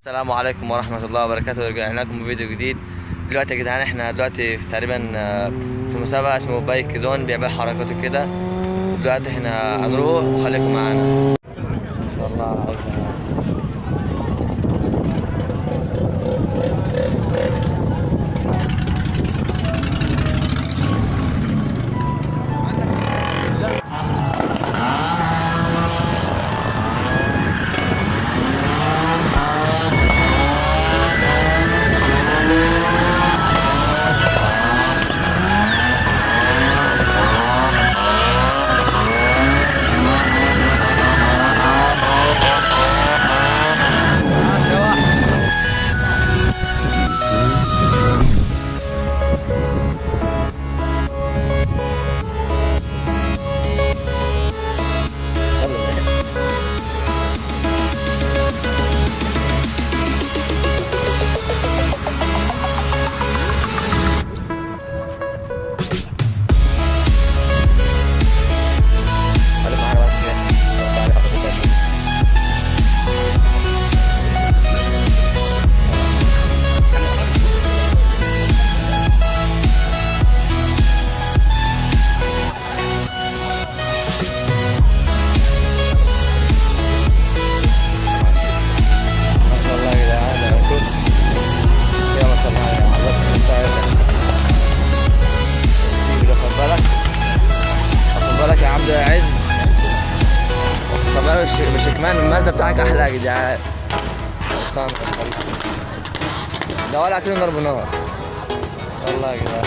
السلام عليكم ورحمة الله وبركاته. رجعنا لكم بفيديو جديد. دلوقتي يا جدعان احنا دلوقتي في تقريبا في مسابقة اسمه بايك زون بيعمل حركات كده. دلوقتي احنا هنروح وخليكم معانا ان شاء الله. يا عبد العز طب مش كمان المازدا بتاعك احلى يا جدعان. خلصان ده ولا كده ضرب نار والله يا جدعان.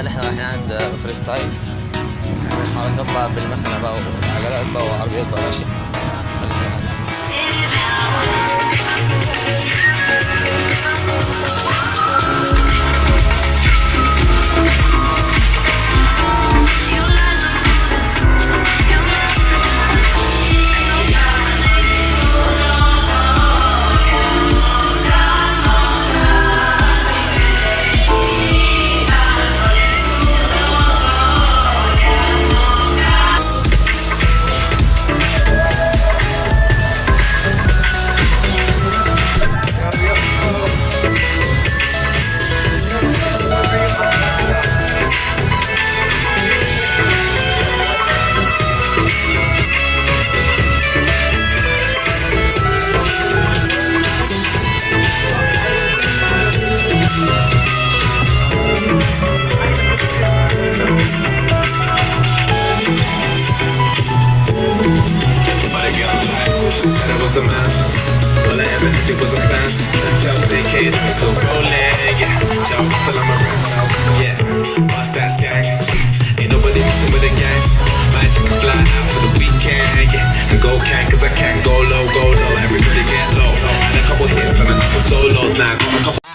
كده احنا رايحين عند فري ستايل، حركات بقى بالمكنه بقى وعجلات بقى وعربيات بقى ماشي. Said I was the man. All I ever did was a fan. Tell JK I'm still rolling. Yeah, tell me till I'm around. Yeah, bust that gang. Ain't nobody messing with the gang. Might take a fly out for the weekend. Yeah, and go can cause I can't go low, go low. Everybody get low. And a couple hits and a couple solos. Now I got a couple.